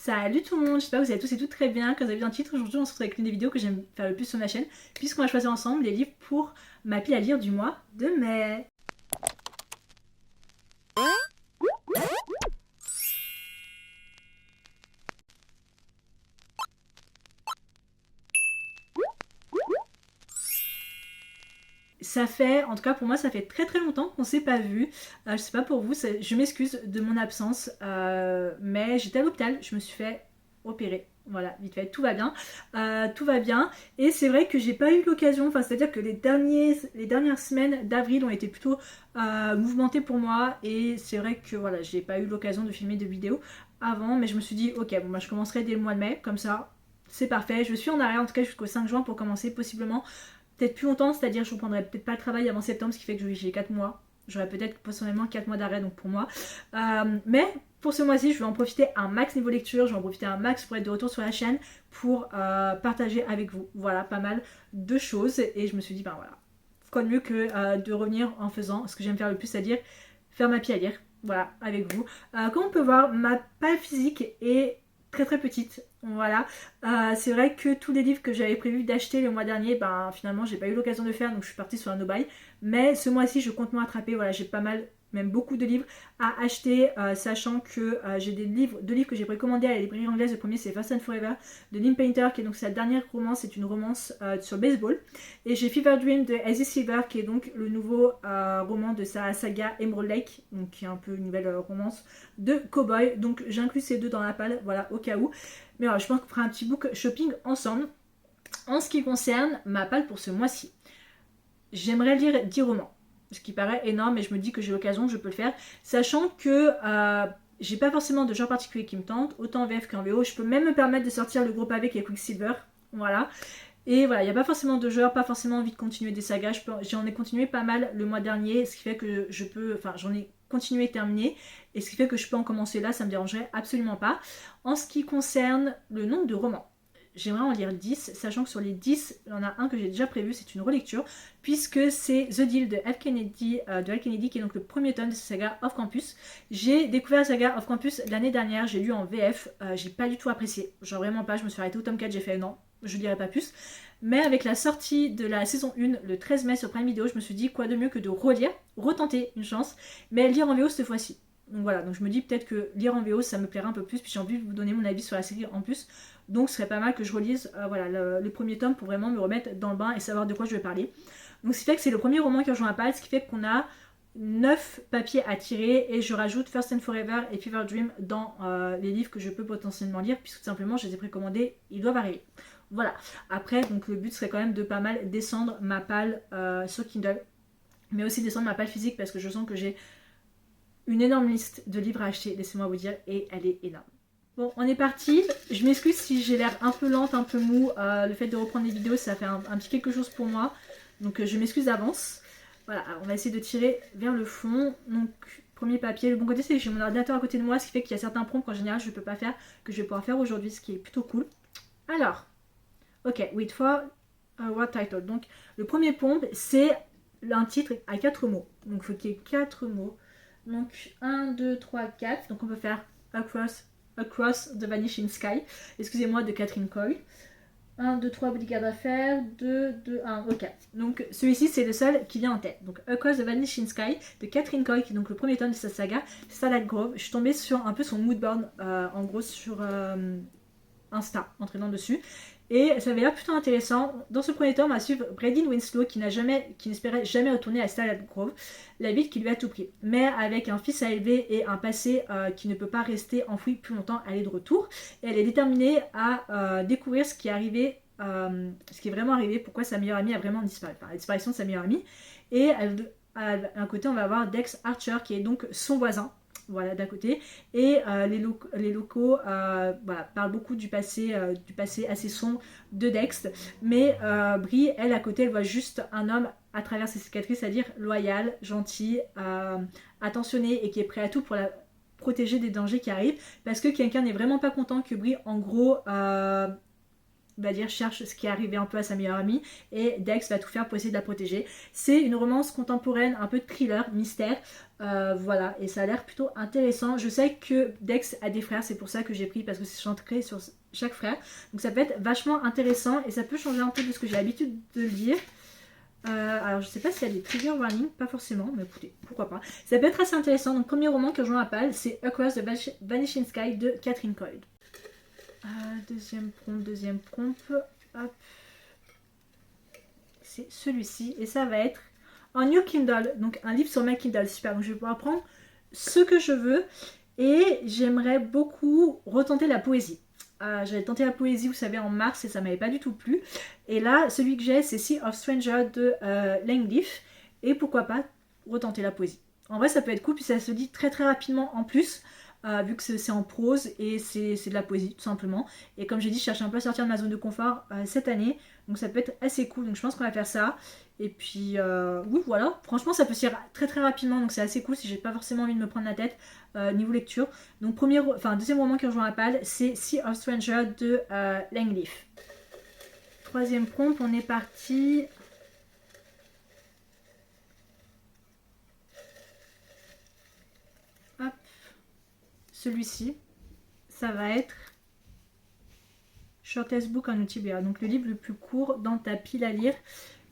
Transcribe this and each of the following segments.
Salut tout le monde, j'espère que vous allez tous et toutes très bien. Comme vous avez vu dans le titre, aujourd'hui on se retrouve avec l'une des vidéos que j'aime faire le plus sur ma chaîne, puisqu'on va choisir ensemble les livres pour ma pile à lire du mois de mai. Ça fait, en tout cas pour moi, ça fait très très longtemps qu'on s'est pas vu. Je sais pas pour vous, je m'excuse de mon absence, mais j'étais à l'hôpital, je me suis fait opérer. Voilà, vite fait, tout va bien. Tout va bien. Et c'est vrai que j'ai pas eu l'occasion, enfin c'est-à-dire que les dernières semaines d'avril ont été plutôt mouvementées pour moi. Et c'est vrai que voilà, j'ai pas eu l'occasion de filmer de vidéos avant, mais je me suis dit, ok, bon bah je commencerai dès le mois de mai, comme ça, c'est parfait. Je suis en arrêt en tout cas jusqu'au 5 juin pour commencer possiblement peut-être plus longtemps, c'est-à-dire je reprendrai peut-être pas le travail avant septembre, ce qui fait que j'ai 4 mois. J'aurai peut-être personnellement 4 mois d'arrêt donc pour moi. Mais pour ce mois-ci, je vais en profiter un max niveau lecture, je vais en profiter un max pour être de retour sur la chaîne pour partager avec vous. Voilà, pas mal de choses. Et je me suis dit, ben voilà, quoi de mieux que de revenir en faisant ce que j'aime faire le plus, c'est-à-dire faire ma pile à lire. Voilà, avec vous. Comme on peut voir, ma palle physique est très très petite. Voilà. C'est vrai que tous les livres que j'avais prévu d'acheter le mois dernier, ben finalement j'ai pas eu l'occasion de faire, donc je suis partie sur un no-buy. Mais ce mois-ci, je compte me rattraper. Voilà, j'ai pas mal, même beaucoup de livres à acheter, sachant que j'ai deux livres que j'ai précommandés à la librairie anglaise. Le premier c'est Fast and Forever de Neil Painter, qui est donc sa dernière romance, c'est une romance sur baseball. Et j'ai Fever Dream de Ezzy Silver, qui est donc le nouveau roman de sa saga Emerald Lake, donc qui est un peu une nouvelle romance de cowboy. Donc j'inclus ces deux dans la palle, voilà, au cas où. Mais voilà, je pense qu'on fera un petit book shopping ensemble. En ce qui concerne ma palle pour ce mois-ci, j'aimerais lire 10 romans. Ce qui paraît énorme, mais je me dis que j'ai l'occasion, je peux le faire. Sachant que j'ai pas forcément de genre particulier qui me tente, autant en VF qu'en VO. Je peux même me permettre de sortir le gros pavé qui est Quicksilver. Voilà. Et voilà, il n'y a pas forcément de genre, pas forcément envie de continuer des sagas. J'en ai continué pas mal le mois dernier, ce qui fait que je peux. Enfin, j'en ai continué et terminé. Et ce qui fait que je peux en commencer là, ça me dérangerait absolument pas. En ce qui concerne le nombre de romans, j'aimerais en lire 10, sachant que sur les 10, il y en a un que j'ai déjà prévu, c'est une relecture, puisque c'est The Deal de Al Kennedy, qui est donc le premier tome de sa saga Off Campus. J'ai découvert la saga Off Campus l'année dernière, j'ai lu en VF, j'ai pas du tout apprécié, genre vraiment pas, je me suis arrêtée au tome 4, j'ai fait non, je lirai pas plus. Mais avec la sortie de la saison 1, le 13 mai sur Prime Video, je me suis dit quoi de mieux que de relire, retenter une chance, mais lire en VO cette fois-ci. Donc voilà, donc je me dis peut-être que lire en VO ça me plairait un peu plus, puis j'ai envie de vous donner mon avis sur la série en plus. Donc ce serait pas mal que je relise voilà, le premier tome pour vraiment me remettre dans le bain et savoir de quoi je vais parler. Donc ce qui fait que c'est le premier roman qui rejoint la palle, ce qui fait qu'on a 9 papiers à tirer et je rajoute First and Forever et Fever Dream dans les livres que je peux potentiellement lire, puisque tout simplement je les ai précommandés, ils doivent arriver. Voilà, après donc le but serait quand même de pas mal descendre ma palle sur Kindle, mais aussi descendre ma palle physique parce que je sens que j'ai une énorme liste de livres à acheter, laissez-moi vous dire, et elle est énorme. Bon, on est parti. Je m'excuse si j'ai l'air un peu lente, un peu mou. Le fait de reprendre les vidéos, ça fait un petit quelque chose pour moi. Donc je m'excuse d'avance. Voilà, alors, on va essayer de tirer vers le fond. Donc, premier papier. Le bon côté, c'est que j'ai mon ordinateur à côté de moi, ce qui fait qu'il y a certains prompts qu'en général je ne peux pas faire, que je vais pouvoir faire aujourd'hui, ce qui est plutôt cool. Alors, ok, wait for what title. Donc, le premier prompt, c'est un titre à 4 mots. Donc, il faut qu'il y ait 4 mots. Donc 1, 2, 3, 4. Donc on peut faire Across the Vanishing Sky. Excusez-moi, de Catherine Coyle. 1, 2, 3, Bodyguard à faire. 2, 2, 1, ok. Donc celui-ci, c'est le seul qui vient en tête. Donc Across the Vanishing Sky de Catherine Coyle, qui est donc le premier tome de sa saga, Salad Grove. Je suis tombée sur un peu son moodboard, en gros sur Insta, en traînant dessus. Et ça avait l'air plutôt intéressant. Dans ce premier tome, on va suivre Bradyn Winslow qui n'espérait jamais retourner à Salad Grove, la ville qui lui a tout pris. Mais avec un fils à élever et un passé qui ne peut pas rester enfoui plus longtemps, elle est de retour. Et elle est déterminée à découvrir ce qui est arrivé, ce qui est vraiment arrivé, pourquoi sa meilleure amie a vraiment disparu. Enfin, la disparition de sa meilleure amie. Et à un côté, on va avoir Dex Archer qui est donc son voisin. Voilà, d'à côté. Et les locaux voilà, parlent beaucoup du passé assez sombre de Dex. Mais Brie, elle, à côté, elle voit juste un homme à travers ses cicatrices, c'est-à-dire loyal, gentil, attentionné et qui est prêt à tout pour la protéger des dangers qui arrivent. Parce que quelqu'un n'est vraiment pas content que Brie, en gros, va dire cherche ce qui est arrivé un peu à sa meilleure amie et Dex va tout faire pour essayer de la protéger. C'est une romance contemporaine, un peu thriller, mystère, Voilà, et ça a l'air plutôt intéressant. Je sais que Dex a des frères, c'est pour ça que j'ai pris, parce que c'est centré sur chaque frère. Donc ça peut être vachement intéressant et ça peut changer un peu de ce que j'ai l'habitude de lire. Alors je sais pas s'il y a des trigger warnings, pas forcément, mais écoutez, pourquoi pas. Ça peut être assez intéressant. Donc premier roman que je rejoins à Pâle, c'est Across the Vanishing Sky de Catherine Coyle. Deuxième prompt, hop. C'est celui-ci et ça va être un New Kindle, donc un livre sur ma Kindle, super. Donc je vais pouvoir prendre ce que je veux et j'aimerais beaucoup retenter la poésie. J'avais tenté la poésie, vous savez, en mars et ça m'avait pas du tout plu. Et là, celui que j'ai, c'est Sea of Stranger de Langleaf. Et pourquoi pas retenter la poésie. En vrai, ça peut être cool, puis ça se lit très très rapidement en plus, vu que c'est en prose et c'est de la poésie, tout simplement. Et comme j'ai dit, je cherche un peu à sortir de ma zone de confort cette année. Donc ça peut être assez cool, donc je pense qu'on va faire ça. Et puis, oui, voilà. Franchement, ça peut se lire très très rapidement, donc c'est assez cool si j'ai pas forcément envie de me prendre la tête niveau lecture. Donc, deuxième roman qui rejoint la palle, c'est Sea of Stranger de Langleaf. Troisième prompt, on est parti. Hop. Celui-ci, ça va être Shortest Book on TBR, donc le livre le plus court dans ta pile à lire.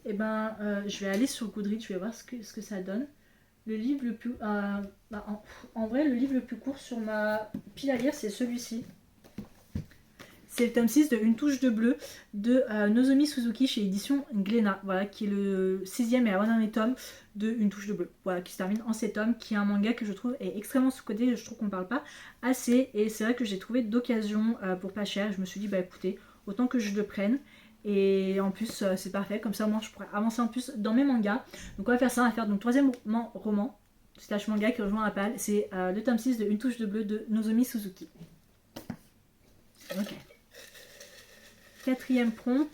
Et ben, je vais aller sur Goodreads, je vais voir ce que ça donne. Le livre le plus... en vrai, le livre le plus court sur ma pile à lire, c'est celui-ci. C'est le tome 6 de Une touche de bleu de Nozomi Suzuki chez édition Glénat, voilà, qui est le 6e et avant-dernier tome de Une touche de bleu, voilà, qui se termine en 7 tomes, qui est un manga que je trouve est extrêmement sous-coté, je trouve qu'on parle pas assez, et c'est vrai que j'ai trouvé d'occasion pour pas cher, je me suis dit, bah écoutez, autant que je le prenne, et en plus c'est parfait, comme ça moi je pourrais avancer en plus dans mes mangas. Donc on va faire ça, on va faire donc troisième roman, slash manga qui rejoint la palle, c'est le tome 6 de Une touche de bleu de Nozomi Suzuki. Ok. Quatrième prompt,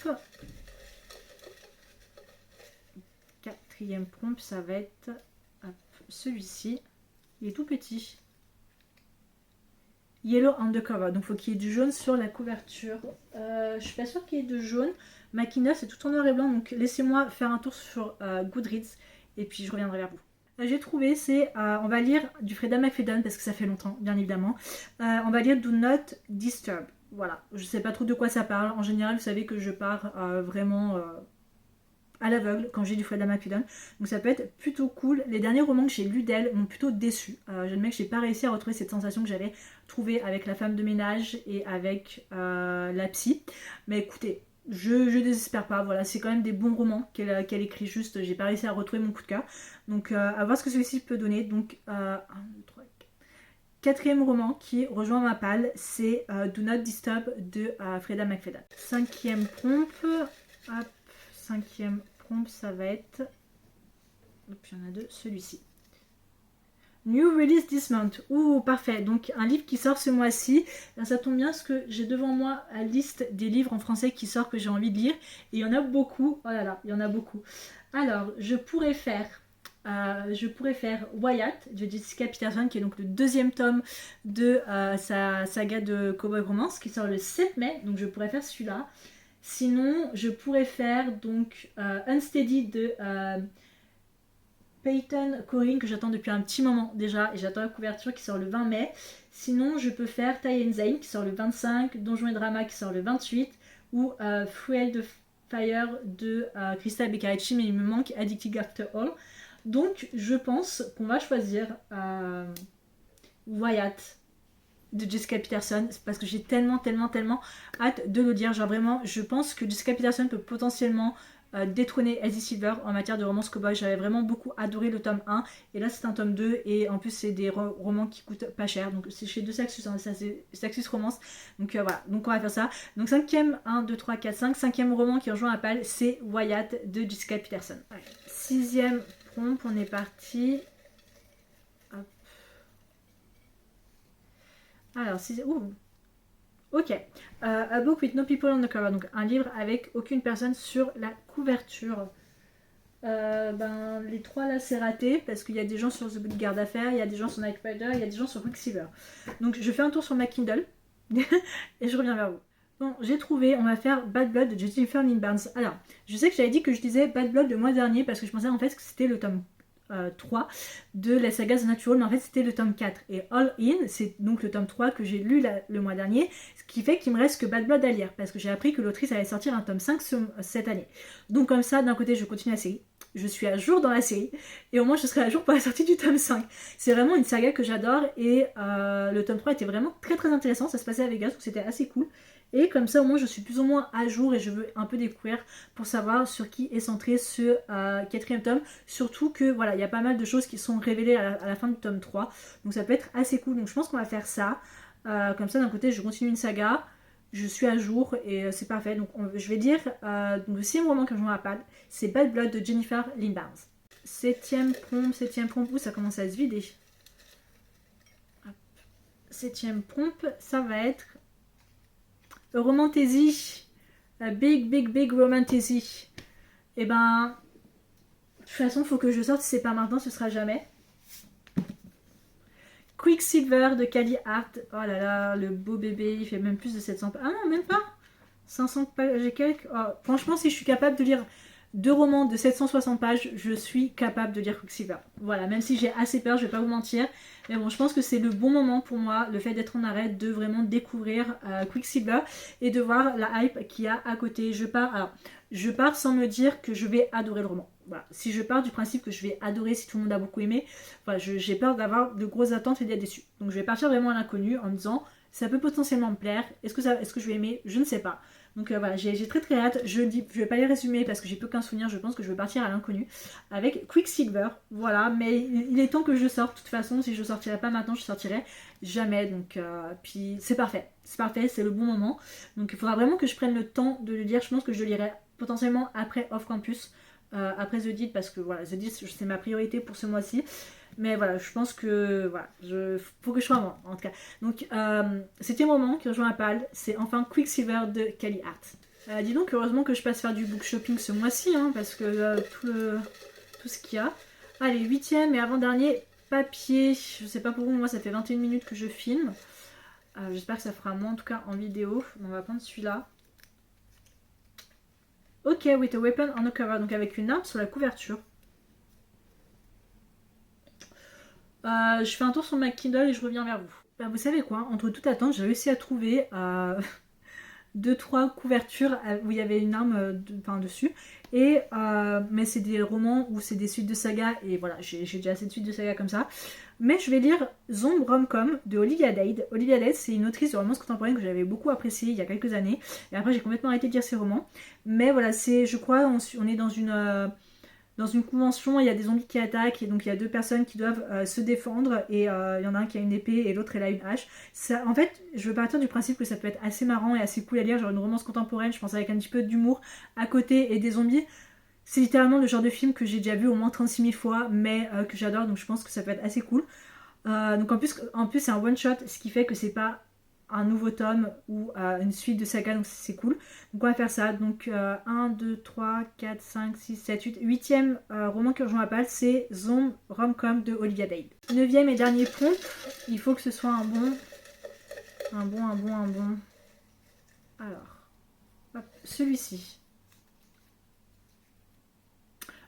ça va être celui-ci. Il est tout petit. Yellow Undercover, donc il faut qu'il y ait du jaune sur la couverture. Je suis pas sûre qu'il y ait de jaune. Ma Kindle c'est tout en noir et blanc, donc laissez-moi faire un tour sur Goodreads et puis je reviendrai vers vous. J'ai trouvé, on va lire du Freda McFadden parce que ça fait longtemps, bien évidemment. On va lire Do Not Disturb. Voilà, je sais pas trop de quoi ça parle. En général, vous savez que je pars vraiment à l'aveugle quand j'ai du Freda McFadden. Donc ça peut être plutôt cool. Les derniers romans que j'ai lus d'elle m'ont plutôt déçu. J'admets que j'ai pas réussi à retrouver cette sensation que j'avais trouvée avec La femme de ménage et avec La psy. Mais écoutez, je désespère pas. Voilà, c'est quand même des bons romans qu'elle écrit, juste j'ai pas réussi à retrouver mon coup de cœur. Donc à voir ce que celui-ci peut donner. Donc 1, 2, 3, quatrième roman qui rejoint ma palle, c'est Do Not Disturb de Freda McFadden. Cinquième prompt, ça va être... Hop, il y en a deux, celui-ci. New Release This Month. Ouh, parfait. Donc, un livre qui sort ce mois-ci. Ça tombe bien parce que j'ai devant moi la liste des livres en français qui sortent que j'ai envie de lire. Et il y en a beaucoup. Oh là là, il y en a beaucoup. Alors, je pourrais faire Wyatt de Jessica Peterson, qui est donc le deuxième tome de sa saga de Cowboy Romance, qui sort le 7 mai. Donc, je pourrais faire celui-là. Sinon, je pourrais faire donc Unsteady de... Peyton Corinne que j'attends depuis un petit moment déjà et j'attends la couverture qui sort le 20 mai. Sinon je peux faire Tie and Zane qui sort le 25, Donjons et Drama qui sort le 28 ou Fuel de Fire de Krista Beccarici, mais il me manque Addicted After All. Donc je pense qu'on va choisir Wyatt de Jessica Peterson parce que j'ai tellement hâte de le dire. Genre vraiment je pense que Jessica Peterson peut potentiellement détrôner Elsie Silver en matière de romance cowboy. J'avais vraiment beaucoup adoré le tome 1 et là c'est un tome 2 et en plus c'est des romans qui coûtent pas cher, donc c'est chez 2 Saxus, hein, c'est Saxus Romance, donc voilà, donc on va faire ça. Donc 5ème, 1, 2, 3, 4, 5, 5ème roman qui rejoint à Pâle, c'est Wyatt de Jessica Peterson. 6ème prompt, on est parti. Hop. Alors, ok, A Book with No People on the Cover, donc un livre avec aucune personne sur la couverture. Les trois là c'est raté parce qu'il y a des gens sur The Bodyguard à faire, il y a des gens sur Knight Rider, il y a des gens sur Quicksilver. Donc je fais un tour sur ma Kindle et je reviens vers vous. Bon, j'ai trouvé, on va faire Bad Blood de Jennifer Lynn Barnes. Alors, je sais que j'avais dit que je disais Bad Blood le mois dernier parce que je pensais en fait que c'était le tome 3 de la saga The Natural, mais en fait c'était le tome 4. Et All In, c'est donc le tome 3 que j'ai lu le mois dernier, ce qui fait qu'il me reste que Bad Blood à lire, parce que j'ai appris que l'autrice allait sortir un tome 5 cette année. Donc comme ça, d'un côté je continue la série, je suis à jour dans la série, et au moins je serai à jour pour la sortie du tome 5. C'est vraiment une saga que j'adore, et le tome 3 était vraiment très très intéressant, ça se passait à Vegas, donc c'était assez cool. Et comme ça, au moins, je suis plus ou moins à jour et je veux un peu découvrir pour savoir sur qui est centré ce quatrième tome. Surtout que, voilà, il y a pas mal de choses qui sont révélées à la fin du tome 3. Donc ça peut être assez cool. Donc je pense qu'on va faire ça. Comme ça, d'un côté, je continue une saga. Je suis à jour et c'est parfait. Donc je vais dire, donc, le 6e roman que je me rappelle, c'est Bad Blood de Jennifer Lynn Barnes. 7e pompe, où ça commence à se vider. 7e pompe, ça va être Romantasy, big romantasy. Et ben, de toute façon, il faut que je sorte. Si c'est pas maintenant, ce sera jamais. Quicksilver de Cali Art. Oh là là, le beau bébé, il fait même plus de 700 pages. Ah non, même pas. 500 pages et quelques. Oh, franchement, si je suis capable de lire 2 romans de 760 pages, je suis capable de lire Quicksilver. Voilà, même si j'ai assez peur, je vais pas vous mentir. Mais bon, je pense que c'est le bon moment pour moi, le fait d'être en arrêt, de vraiment découvrir Quicksilver et de voir la hype qu'il y a à côté. Je pars sans me dire que je vais adorer le roman. Voilà. Si je pars du principe que je vais adorer si tout le monde a beaucoup aimé, voilà, j'ai peur d'avoir de grosses attentes et d'être déçue. Donc je vais partir vraiment à l'inconnu en me disant, ça peut potentiellement me plaire. Est-ce que je vais aimer? Je ne sais pas. Donc voilà, j'ai très très hâte. Je vais pas les résumer parce que j'ai peu qu'un souvenir. Je pense que je vais partir à l'inconnu avec Quicksilver. Voilà, mais il est temps que je sorte. De toute façon, si je sortirai pas maintenant, je sortirai jamais. Donc puis c'est parfait. C'est parfait, c'est le bon moment. Donc il faudra vraiment que je prenne le temps de le lire. Je pense que je le lirai potentiellement après Off Campus, après The Deed, parce que voilà, The Deed c'est ma priorité pour ce mois-ci. Mais voilà, je pense que voilà, faut que je sois avant en tout cas. Donc, 7e roman qui rejoint la palle, c'est enfin Quicksilver de Cali Art. Dis donc, heureusement que je passe faire du book shopping ce mois-ci, hein, parce que tout ce qu'il y a. Allez, 8e et avant-dernier, papier. Je sais pas pour vous, moi ça fait 21 minutes que je filme. J'espère que ça fera moins en tout cas en vidéo. On va prendre celui-là. Ok, with a weapon on the cover, donc avec une arme sur la couverture. Je fais un tour sur ma Kindle et je reviens vers vous. Bah, vous savez quoi, entre toute attente, j'ai réussi à trouver 2-3 couvertures où il y avait une arme dessus. Et, mais c'est des romans ou c'est des suites de sagas. Et voilà, j'ai déjà assez de suites de sagas comme ça. Mais je vais lire Zombie Rom-Com de Olivia Dade. Olivia Dade, c'est une autrice de romance contemporaine que j'avais beaucoup appréciée il y a quelques années. Et après, j'ai complètement arrêté de lire ses romans. Mais voilà, je crois, on est dans une convention, il y a des zombies qui attaquent et donc il y a 2 personnes qui doivent se défendre et il y en a un qui a une épée et l'autre elle a une hache. Ça, en fait, je veux partir du principe que ça peut être assez marrant et assez cool à lire, genre une romance contemporaine, je pense avec un petit peu d'humour à côté et des zombies. C'est littéralement le genre de film que j'ai déjà vu au moins 36 000 fois, mais que j'adore, donc je pense que ça peut être assez cool. Donc en plus c'est un one shot, ce qui fait que c'est pas un nouveau tome ou une suite de saga, donc c'est cool. Donc on va faire ça. Donc 1, 2, 3, 4, 5, 6, 7, 8. 8e roman que rejoint la palle, c'est Zombie Rom-Com de Olivia Dade. 9e et dernier pompe, il faut que ce soit un bon. Alors, hop, celui-ci.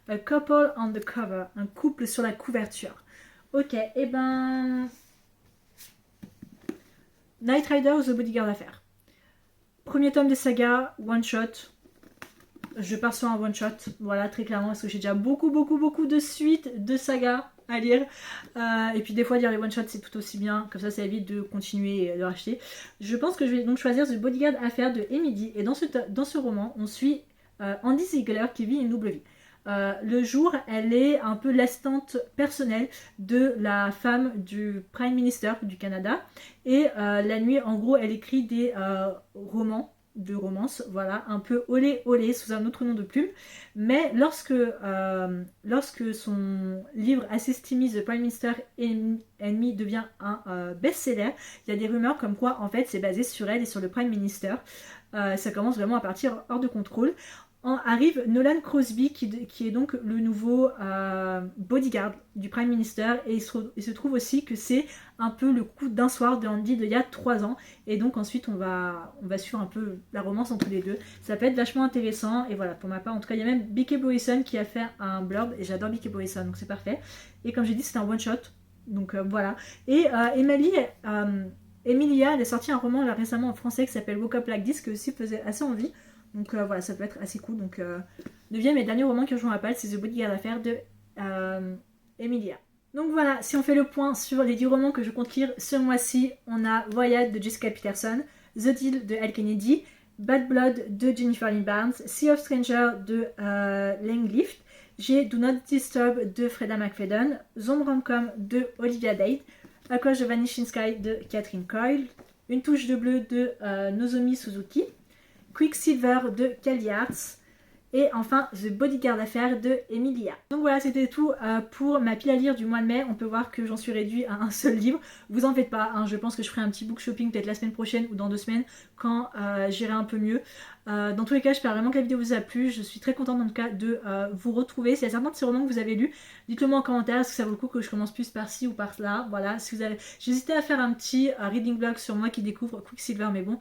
A couple on the cover, un couple sur la couverture. Ok, et ben... Knight Rider ou The Bodyguard à faire. Premier tome de saga, one shot. Je pars sur un one shot, voilà, très clairement, parce que j'ai déjà beaucoup de suites de sagas à lire. Et puis des fois, lire les one shots, c'est tout aussi bien, comme ça évite de continuer et de racheter. Je pense que je vais donc choisir The Bodyguard à faire de Emily. Et dans ce roman, on suit Andy Ziegler qui vit une double vie. Le jour, elle est un peu l'assistante personnelle de la femme du Prime Minister du Canada. Et la nuit, en gros, elle écrit des romans de romance, voilà, un peu olé olé sous un autre nom de plume. Mais lorsque son livre Assist The Prime Minister Enemy devient un best-seller, il y a des rumeurs comme quoi en fait c'est basé sur elle et sur le Prime Minister. Ça commence vraiment à partir hors de contrôle. arrive Nolan Crosby qui est donc le nouveau bodyguard du Prime Minister, et il se trouve aussi que c'est un peu le coup d'un soir de Andy d'il y a 3 ans, et donc ensuite on va suivre un peu la romance entre les deux. Ça peut être vachement intéressant, et voilà, pour ma part en tout cas il y a même B.K. Morrison qui a fait un blurb, et j'adore B.K. Morrison, donc c'est parfait. Et comme j'ai dit, c'est un one shot, donc voilà. Et Emilia, elle a sorti un roman là récemment en français qui s'appelle Woke Up Like This, qui aussi faisait assez envie. Donc voilà, ça peut être assez cool. Donc, 9e et dernier roman que je vous rappelle, c'est The Bodyguard Affair de Emilia. Donc voilà, si on fait le point sur les 10 romans que je compte lire ce mois-ci, on a Voyage de Jessica Peterson, The Deal de Elle Kennedy, Bad Blood de Jennifer Lynn Barnes, Sea of Stranger de Lang Lift, j'ai Do Not Disturb de Freda McFadden, Zombie Rom-Com de Olivia Dade, Across the Vanishing Sky de Catherine Coyle, Une touche de bleu de Nozomi Suzuki, Quicksilver de Kelly Arts, et enfin The Bodyguard Affair de Emilia. Donc voilà, c'était tout pour ma pile à lire du mois de mai. On peut voir que j'en suis réduit à un seul livre. Vous en faites pas, hein, je pense que je ferai un petit book shopping peut-être la semaine prochaine ou dans 2 semaines quand j'irai un peu mieux. Dans tous les cas, j'espère vraiment que la vidéo vous a plu. Je suis très contente en tout cas de vous retrouver. S'il y a certains de ces romans que vous avez lus, dites-le moi en commentaire. Est-ce que ça vaut le coup que je commence plus par-ci ou par-là? Voilà, si vous avez... J'hésitais à faire un petit reading blog sur moi qui découvre Quicksilver, mais bon...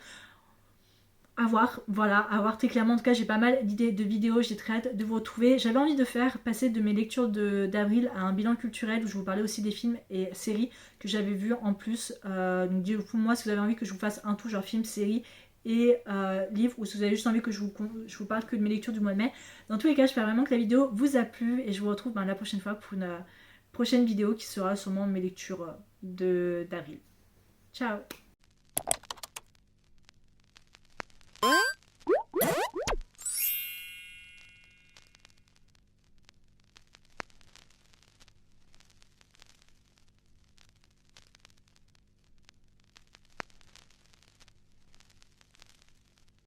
À voir, voilà, à voir très clairement. En tout cas, j'ai pas mal d'idées de vidéos, j'ai très hâte de vous retrouver. J'avais envie de faire passer de mes lectures d'avril à un bilan culturel où je vous parlais aussi des films et séries que j'avais vus en plus. Donc dites-vous moi si vous avez envie que je vous fasse un tout genre film, série et livre, ou si vous avez juste envie que je vous parle que de mes lectures du mois de mai. Dans tous les cas, j'espère vraiment que la vidéo vous a plu et je vous retrouve la prochaine fois pour une prochaine vidéo qui sera sûrement mes lectures d'avril. Ciao!